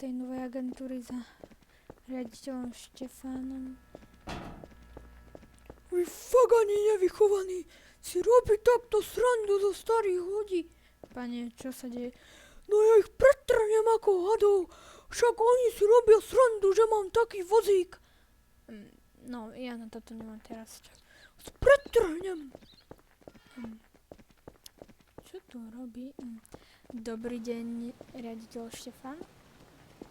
tej novej agentúry za riaditeľom Štefánom. Vy fakt ani nevychovaní si robí takto srandu zo starých ľudí. Pane, čo sa deje? No ja ich pretrhnem ako hadov. Však oni si robia srandu, že mám taký vozík. No, ja na toto nemám teraz čas. Pretrhnem. Čo tu robí? Dobrý deň, riaditeľ Štefán.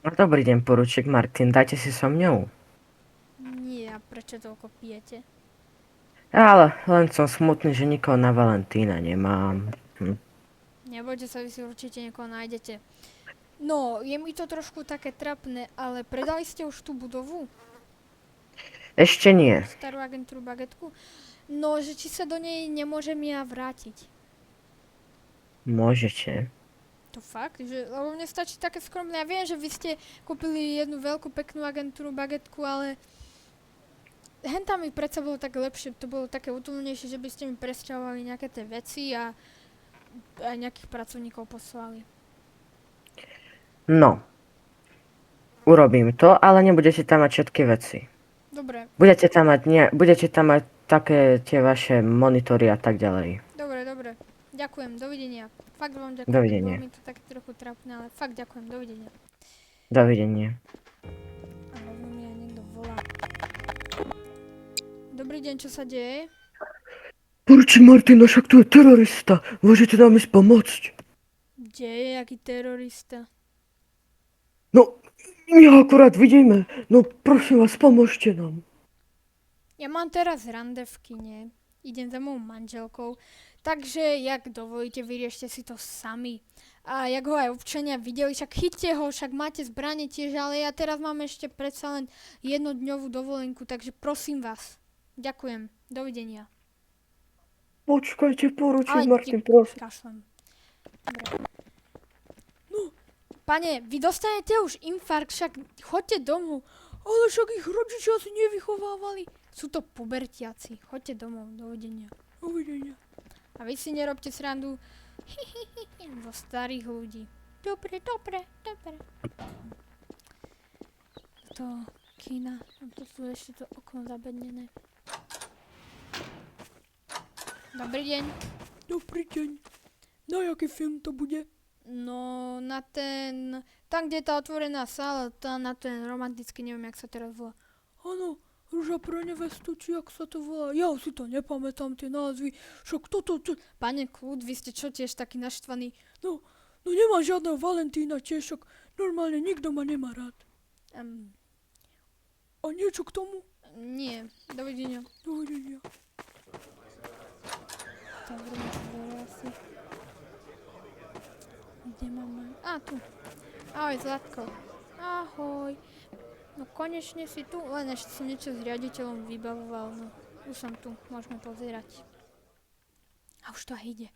No, dobrý deň, poručík Martin, dajte si so mňou. Nie, a prečo toľko pijete? Ale len som smutný, že nikoho na Valentína nemám. Nebojte sa, vy si určite niekoho nájdete. No, je mi to trošku také trapné, ale predali ste už tú budovu? Ešte nie. Starú agentúru Bagetku? No, že či sa do nej nemôžem ja vrátiť. Môžete. To fakt? Lebo mne stačí také skromné. Ja viem, že vy ste kúpili jednu veľkú peknú agentúru Bagetku, ale hen tam mi predsa bolo tak lepšie, to bolo také útulnejšie, že by ste mi presťahovali nejaké tie veci a nejakých pracovníkov poslali. No. Urobím to, ale nebudete tam mať všetky veci. Dobre, Budete tam mať také tie vaše monitory a tak ďalej. dobre. Ďakujem, dovidenia. Fakt vám ďakujem. Dovidenia. Bolo mi to také trochu trapné, ale fakt ďakujem, dovidenia. Dovidenia. A rovno mi aj niekto volá. Dobrý deň, čo sa deje? Poručík Martin, však tu je terorista. Môžete nám ísť pomôcť. Kde je jaký terorista? No, my ho akurát vidíme. No, prosím vás, pomôžte nám. Ja mám teraz rande v kine. Idem za mojou manželkou. Takže, jak dovolíte, vyriešte si to sami. A jak ho aj občania videli, však chyťte ho, však máte zbranie tiež, ale ja teraz mám ešte predsa len jednodňovú dovolenku, takže prosím vás. Ďakujem. Dovidenia. Počkajte, poručík Ale Martin, prosím. kašlem. Dobre. No, pane, vy dostanete už infarkt, však choďte domov. Ale však ich rodičia si nevychovávali. Sú to pubertiaci. Choďte domov. Dovidenia. Dovidenia. A vy si nerobte srandu zo starých ľudí. Dobre. To kina. A to sú ešte to okno zabednené. Dobrý deň. Dobrý deň. Na jaký film to bude? No, na ten... Tam, kde je tá otvorená sála, na ten romantický, neviem, jak sa teraz volá. Áno, Rúža pre nevestu, či jak sa to volá. Ja si to nepamätám, tie názvy. Však toto... Pane kľud, vy ste čo tiež taký naštvaný? No nemá žiadneho Valentína tiež, však normálne nikto ma nemá rád. A niečo k tomu? Nie, dovidenia. Dovidenia. Dobre asi. Kde máme? Tu. Ahoj, Zlatko. Ahoj. No konečne si tu, len ešte som niečo s riaditeľom vybavoval, no. Už som tu, môžeme pozerať. A už to aj ide.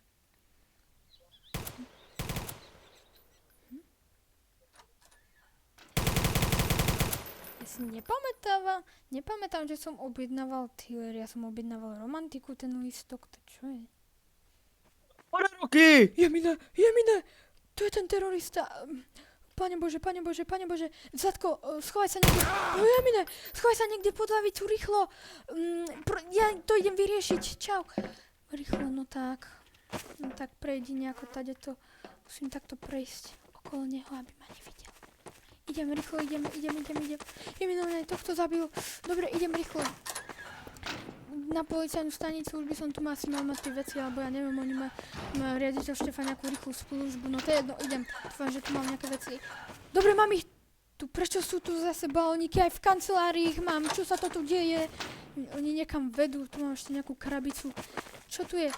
Ja si nepamätám, že som objednával thriller, ja som objednával romantiku, ten listok, to čo je? Pane ruky! Jemine, to je ten terorista. Pane Bože, Zlatko, schovaj sa niekde. Jemine, schovaj sa niekde pod lavicu, rýchlo. Ja to idem vyriešiť, čau. Rýchlo, no tak prejdi nejako tadeto. Musím takto prejsť okolo neho, aby ma nevidel. Idem rýchlo, idem. Jemine, on aj tohto zabil. Dobre, idem rýchlo. Na policajnú stanicu, už by som tu asi mal mať tie veci, alebo ja neviem, oni má riaditeľ Štefán nejakú rýchlu službu, no to je jedno, idem, dúfam, že tu mám nejaké veci. Dobre, mám ich tu, prečo sú tu zase balóniky, aj v kancelárii ich mám, čo sa to tu deje? Oni niekam vedú, tu mám ešte nejakú krabicu, čo tu je?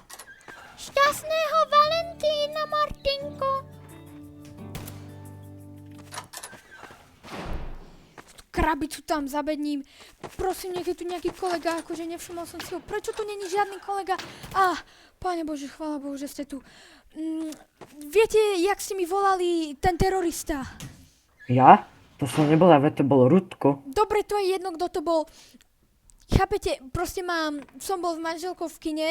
Šťastného Valentína, Martinko! Krabicu tam zabedním. Prosím, nech je tu nejaký kolega, akože nevšimol som si ho. Prečo tu není žiadny kolega? Páne Bože, chvála Bohu, že ste tu. Viete, jak ste mi volali ten terorista? Ja? To som nebola, veď to bol Rudko. Dobre, to je jedno, kto to bol. chápete, proste som bol s manželkou v kine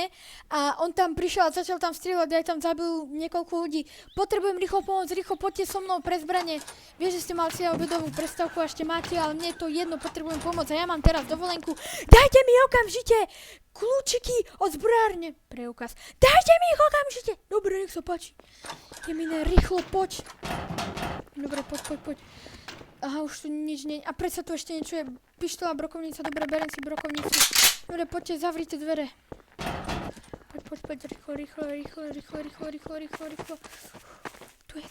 a on tam prišiel a začal tam strieľať, aj tam zabil niekoľko ľudí. Potrebujem rýchlo pomôcť, rýchlo poďte so mnou pre zbranie. Vieš, že ste mali si obedovú prestávku a ešte máte, ale mne je to jedno, potrebujem pomôcť a ja mám teraz dovolenku. Dajte mi okamžite kľúčiky od zbrojárne. Preukaz. Dajte mi ich okamžite. Dobre, nech sa páči. Jemine, rýchlo, poď. Dobre, poď. Aha, už tu nič nie... A predsa tu ešte niečo je. Pištola, brokovnica, dobre, berem si brokovnicu. Dobre, poďte, zavrite dvere. Poď, rýchlo. Tu je,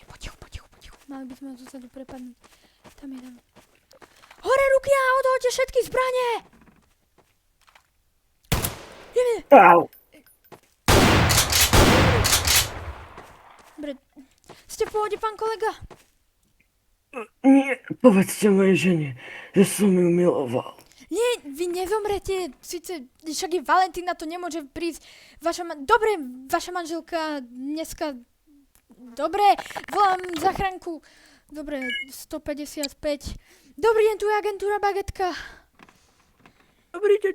potichu. Mali by sme ho zozadu prepadnúť. Tam je. Hore ruky a odhoďte všetky zbranie! Ideme. Au. Dobre, ste v pohode, pán kolega? Nie, povedzte mojej žene, že som ju miloval. Nie, vy nezomrete, síce však je Valentína, to nemôže prísť. Dobre, vaša manželka dneska... Dobre, volám záchranku. Dobre, 155. Dobrý deň, tu je agentúra Bagetka. Dobrý deň.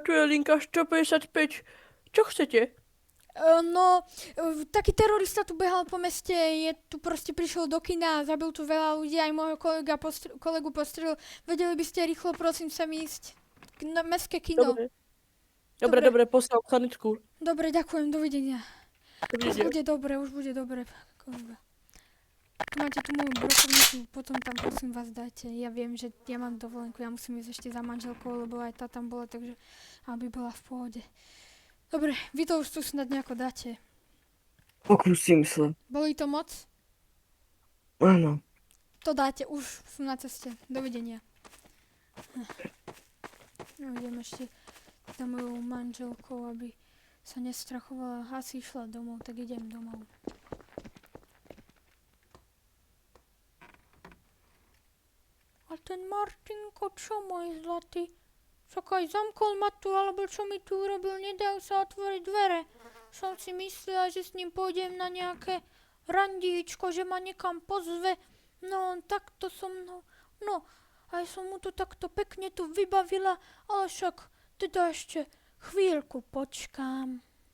Tu je linka 155. Čo chcete? Taký terorista tu behal po meste, tu proste prišiel do kina a zabil tu veľa ľudí, aj môjho kolegu postrelil. Vedeli by ste rýchlo, prosím sa ísť na mestské kino. Dobre, poslal sanitku. Dobre, ďakujem, dovidenia. Dovidenia. Už bude dobre. Kolega. Máte tu moju brokovnicu, potom tam prosím vás dajte. Ja viem, že ja mám dovolenku, ja musím ísť ešte za manželkou, lebo aj tá tam bola, takže aby bola v pohode. Dobre, vy to už tu snad nejako dáte. Pokúsim sa. Boli to moc? Áno. To dáte, už sú na ceste. Dovidenia. Idem ešte za mojou manželkou, aby sa nestrachovala. Asi išla domov, tak idem domov. A ten Martinko, čo môj zlatý? Však aj zamkol ma tu, alebo čo mi tu urobil, nedajú sa otvoriť dvere. Som si myslela, že s ním pôjdem na nejaké randíčko, že ma niekam pozve. No on takto so mnou, no aj som mu to takto pekne tu vybavila, ale však teda ešte chvíľku počkám.